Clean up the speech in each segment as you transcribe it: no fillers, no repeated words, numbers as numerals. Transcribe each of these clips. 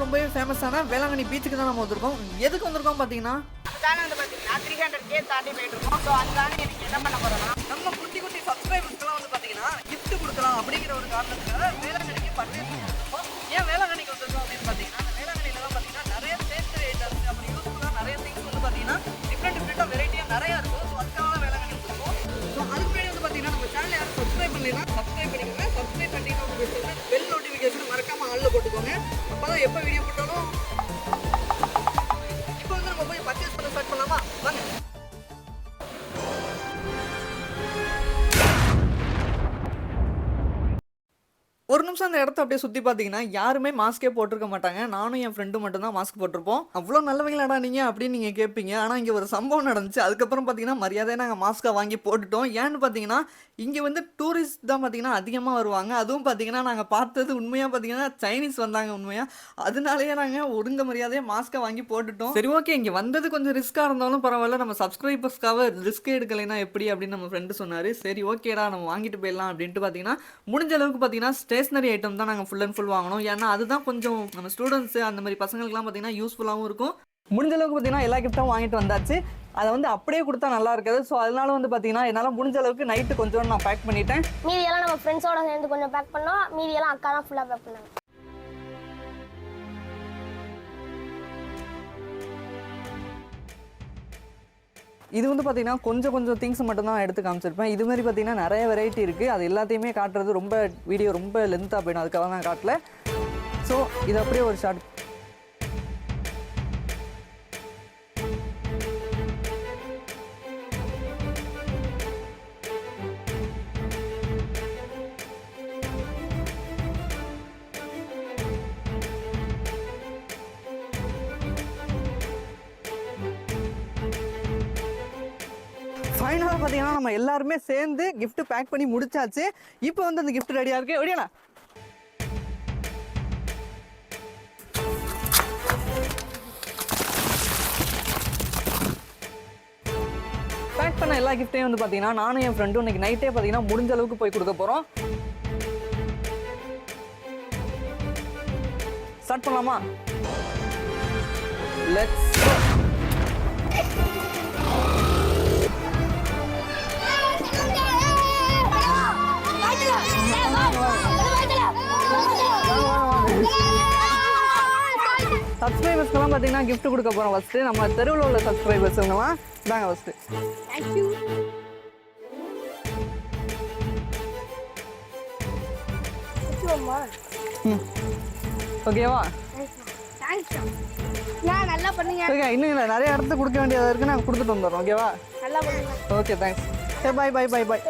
ரொம்பவே ஃபேமஸான வேளாங்கண்ணி பீச்சுக்கு தான் நம்ம வந்திருக்கோம். எதுக்கு வந்திருக்கோம் பார்த்தீங்கன்னா, அதுதானே வந்து பார்த்தீங்கன்னா 300K தாண்டி போயிட்டு இருக்கோம். ஸோ அதுதானே எனக்கு என்ன பண்ண போகிறோம்னா, நம்ம குட்டி குட்டி சப்ஸ்கிரைபர்ஸ்க்குலாம் வந்து பார்த்தீங்கன்னா கிஃப்ட் கொடுக்கலாம் அப்படிங்கிற ஒரு காரணத்துக்காக வேளாங்கண்ணிக்கு பர்ச்சேஸ் பண்ணிருக்கோம். ஏன் வேளாங்கண்ணிக்கு வந்திருக்கோம் அப்படின்னு பார்த்தீங்கன்னா, அந்த வேளாங்கண்ணியில் தான் பார்த்தீங்கன்னா நிறைய ஸ்டேஷனரி ஐட்டம்ஸ் அப்படி யூஸ்ஃபுல்லாக நிறைய திங்ஸ் வந்து பார்த்தீங்கன்னா டிஃப்ரெண்ட்டாக வெரைட்டியாக நிறையா இருக்கும். ஸோ அதுக்காக தான் வேளாங்கண்ணி வந்திருக்கோம். ஸோ அதுக்கு முன்னாடி வந்து பார்த்தீங்கன்னா நம்ம சேனல் யாரும் சப்ஸ்கிரைப் பண்ணலாம், சப்ஸ்கிரைப் பண்ணிக்கோங்க. சப்ஸ்கிரைப் பண்ணிட்டீங்கன்னா உங்களுக்கு பெல் நோட்டிஃபிகேஷன் மறக்காமல் ஆளில் போட்டுக்கோங்க. அப்போ தான் எப்போ வீடியோ போட்டாலும். இப்போ வந்து நம்ம போய் பர்ச்சேஸ் பண்ண ஸ்டார்ட் பண்ணலாமா? வாங்க. ஒரு நிமிஷம் அந்த இடத்த அப்படியே சுற்றி பார்த்தீங்கன்னா யாருமே மாஸ்கே போட்டிருக்க மாட்டாங்க. நானும் என் ஃப்ரெண்டு மட்டும் தான் மாஸ்க் போட்டிருப்போம். அவ்வளோ நல்லவங்களாடா நீங்கள் அப்படின்னு நீங்கள் கேட்பீங்க. ஆனால் இங்கே ஒரு சம்பவம் நடந்துச்சு. அதுக்கப்புறம் பார்த்தீங்கன்னா மரியாதையாக நாங்கள் மாஸ்க்கை வாங்கி போட்டுட்டோம். ஏன்னு பார்த்தீங்கன்னா இங்கே வந்து டூரிஸ்ட் தான் பார்த்தீங்கன்னா அதிகமாக வருவாங்க. அதுவும் பார்த்தீங்கன்னா நாங்கள் பார்த்தது உண்மையாக பார்த்தீங்கன்னா சைனீஸ் வந்தாங்க உண்மையாக. அதனாலேயே நாங்கள் ஒழுங்க மரியாதையாக மாஸ்க்கை வாங்கி போட்டுட்டோம். சரி, ஓகே, இங்கே வந்தது கொஞ்சம் ரிஸ்க்காக இருந்தாலும் பரவாயில்ல, நம்ம சப்ஸ்கிரைபர்ஸ்க்காக ரிஸ்க் எடுக்கலைன்னா எப்படி அப்படின்னு நம்ம ஃப்ரெண்டு சொன்னார். சரி, ஓகேடா நம்ம வாங்கிட்டு போயிடலாம் அப்படின்ட்டு பார்த்தீங்கன்னா முடிஞ்ச அளவுக்கு பார்த்தீங்கன்னா ஸ்டேஷனரி ஐட்டம் தான் நாங்கள் ஃபுல் அண்ட் ஃபுல் வாங்கணும். ஏன்னா அதுதான் கொஞ்சம் நம்ம ஸ்டூடெண்ட்ஸு அந்த மாதிரி பசங்களுக்குலாம் பார்த்தீங்கன்னா யூஸ்ஃபுல்லாகவும் இருக்கும். முடிஞ்ச அளவுக்கு பார்த்தீங்கன்னா எல்லா கிஃப்ட்டும் வாங்கிட்டு வந்தாச்சு. அதை வந்து அப்படியே கொடுத்தா நல்லா இருக்காது. ஸோ அதனால வந்து பார்த்தீங்கன்னா என்னால் முடிஞ்ச அளவுக்கு நைட்டு கொஞ்சம் நான் பேக் பண்ணிட்டேன். மீதியெல்லாம் நம்ம ஃப்ரெண்ட்ஸோட சேர்ந்து கொஞ்சம் பேக் பண்ணோம். மீதியெல்லாம் அக்கா தான் ஃபுல்லாக பேக் பண்ணாங்க. இது வந்து பார்த்தீங்கன்னா கொஞ்சம் திங்ஸ் மட்டும் தான் எடுத்து காமிச்சிருப்பேன். இது மாதிரி பார்த்தீங்கன்னா நிறைய வெரைட்டி இருக்குது. அது எல்லாத்தையுமே காட்டுறது ரொம்ப வீடியோ ரொம்ப லென்த்தாக போயிடும். அதுக்காக தான் காட்டல. ஸோ இது அப்படியே ஒரு ஷார்ட். ஃபைனலாக பார்த்தீங்கன்னா நம்ம எல்லாருமே சேர்ந்து கிஃப்ட் பேக் பண்ணி முடிச்சாச்சு. இப்போ வந்து அந்த கிஃப்ட் ரெடியாக இருக்கு. எப்படியா பேக் பண்ண எல்லா கிஃப்ட்டையும் வந்து பார்த்தீங்கன்னா நானும் என் ஃப்ரெண்டும் இன்னைக்கு நைட்டே பார்த்தீங்கன்னா முடிஞ்ச அளவுக்கு போய் கொடுக்க போகிறோம். ஸ்டார்ட் பண்ணலாமா? Let's go. சப்ஸ்கிரைபர்ஸ்க்கெல்லாம் பார்த்தீங்கன்னா கிஃப்ட் கொடுக்க போகிறோம். ஃபஸ்ட்டு நம்ம தெருவில் உள்ள சப்ஸ்கிரைபர்ஸுங்கெல்லாம் தாங்க ஃபஸ்ட்டு. தேங்க்யூ. ஓகேவா? நான் நல்லா பண்ணுங்க. ஓகே, இன்னும் இல்லை, நிறைய இடத்துக்கு கொடுக்க வேண்டியதாக இருக்குது. நாங்கள் கொடுத்துட்டு வந்துடுறோம். ஓகேவா? நல்லா பண்ணுங்க. Okay, thanks. சரி, பாய் பாய் பாய் பாய்.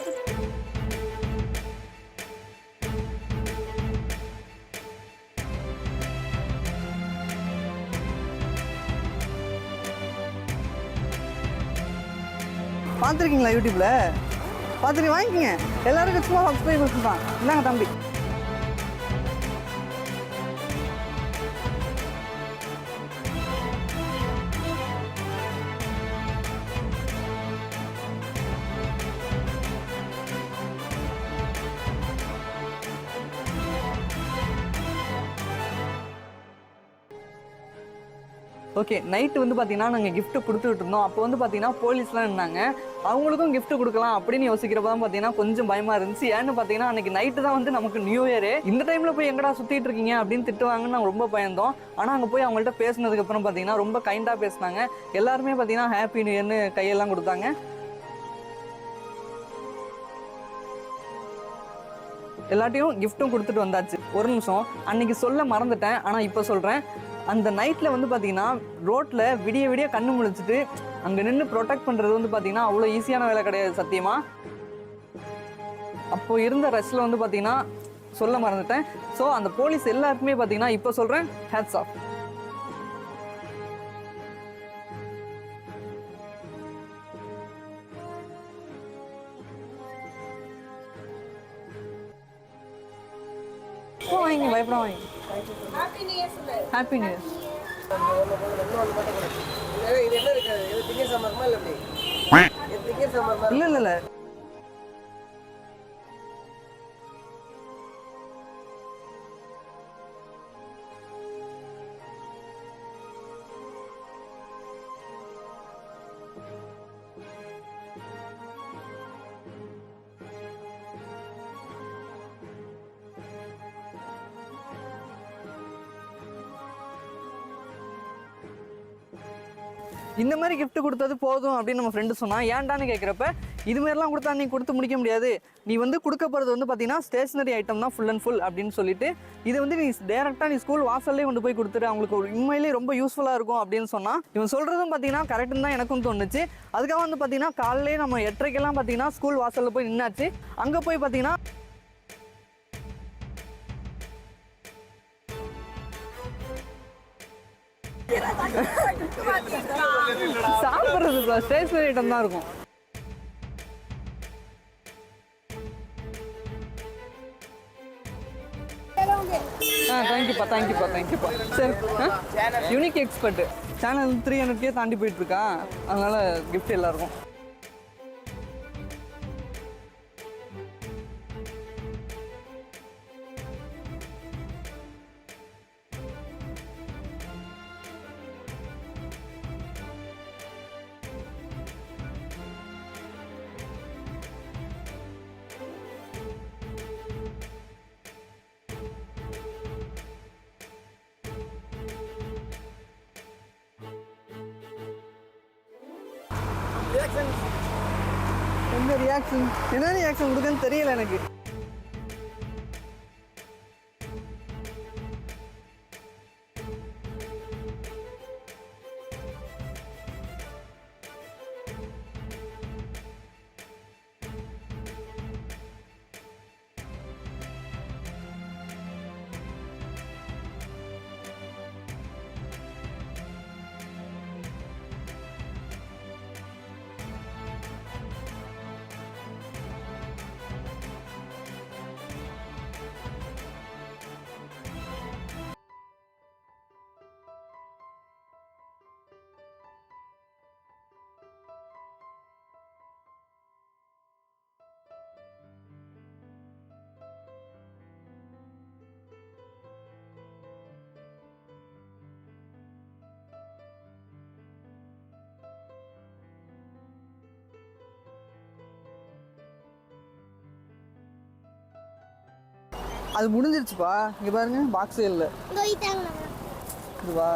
பார்த்துருக்கீங்களா யூடியூப்ல? பார்த்துட்டு வாங்கிக்கிங்க. எல்லாருக்கும் சும்மா சப்ஸ்கிரைபர்ஸ் தான். இந்தாங்க தம்பி. ஓகே, நைட்டு வந்து பார்த்தீங்கன்னா நாங்கள் கிஃப்ட்டு கொடுத்துட்டு இருந்தோம். அப்போ வந்து பார்த்தீங்கன்னா போலீஸ்லாம் இருந்தாங்க. அவங்களுக்கும் கிஃப்ட் கொடுக்கலாம் அப்படின்னு யோசிக்கிறப்ப தான் பார்த்தீங்கன்னா கொஞ்சம் பயமாக இருந்துச்சு. ஏன்னு பார்த்தீங்கன்னா அன்றைக்கி நைட்டு தான் வந்து நமக்கு நியூ இயரு. இந்த டைமில் போய் எங்கடா சுற்றிட்டு இருக்கீங்க அப்படின்னு திட்டுவாங்கன்னு நாங்கள் ரொம்ப பயந்தோம். ஆனால் அங்கே போய் அவங்கள்ட்ட பேசினதுக்கப்புறம் பார்த்தீங்கன்னா ரொம்ப கைண்டாக பேசினாங்க. எல்லாருமே பார்த்தீங்கன்னா ஹாப்பி நியூ இயர்னு கையெல்லாம் கொடுத்தாங்க. எல்லாத்தையும் கிஃப்ட்டும் கொடுத்துட்டு வந்தாச்சு. ஒரு நிமிஷம், அன்றைக்கி சொல்ல மறந்துட்டேன், ஆனால் இப்போ சொல்கிறேன். அந்த நைட்டில் வந்து பார்த்தீங்கன்னா ரோட்டில் விடிய கண்ணு முழிச்சிட்டு அங்கே நின்று ப்ரொடெக்ட் பண்ணுறது வந்து பார்த்தீங்கன்னா அவ்வளோ ஈஸியான வேலை கிடையாது சத்தியமாக. அப்போது இருந்த ரஷ்ல வந்து பார்த்தீங்கன்னா சொல்ல மறந்துட்டேன். ஸோ அந்த போலீஸ் எல்லாருக்குமே பார்த்தீங்கன்னா இப்போ சொல்கிறேன், ஹேட்ஸ் ஆஃப். வாங்க, பயப்பட வாங்க. Happy new year. Happy new year. இது என்ன இருக்கு? இது திங்க சம்மர்மா இல்ல எப்படி? இது திங்க சம்மர்மா இல்ல. இந்த மாதிரி gift கொடுத்தது போதும் அப்படின்னு நம்ம ஃப்ரெண்டு சொன்னா ஏன்டான்னு கேட்குறப்ப இது மாதிரிலாம் கொடுத்தா நீ கொடுத்து முடிக்க முடியாது, நீ வந்து கொடுக்க போகிறது வந்து பார்த்தீங்கன்னா ஸ்டேஷனரி ஐட்டம் தான் ஃபுல் அண்ட் ஃபுல் அப்படின்னு சொல்லிட்டு இது வந்து நீ டேரெக்டாக நீ ஸ்கூல் வாசல்லே கொண்டு போய் கொடுத்துட்டு அவங்களுக்கு ஒரு உண்மையிலேயே ரொம்ப யூஸ்ஃபுல்லாக இருக்கும் அப்படின்னு சொன்னால் இவன் சொல்கிறதும் பார்த்தீங்கன்னா கரெக்டுன்னு தான் எனக்கும் தோணுச்சு. அதுக்காக வந்து பார்த்தீங்கன்னா காலையிலே நம்ம 8:30க்கெல்லாம் பார்த்தீங்கன்னா ஸ்கூல் வாசலில் போய் நின்னாச்சு. அங்கே போய் பார்த்தீங்கன்னா சாப்பிட்றது ஸ்டேஷனரி ஐட்டம் தான் இருக்கும். தேங்க்யூப்பா. சரி, யூனிக் எக்ஸ்பர்ட் சேனல் 300K தாண்டி போயிட்டுருக்கா, அதனால கிஃப்ட் எல்லாருக்கும். என்ன ரியாக்ஷன் கொடுக்குன்னு தெரியல எனக்கு. அது முடிஞ்சிருச்சுப்பா, இங்கே பாருங்க பாக்ஸே இல்லை. இதுவா?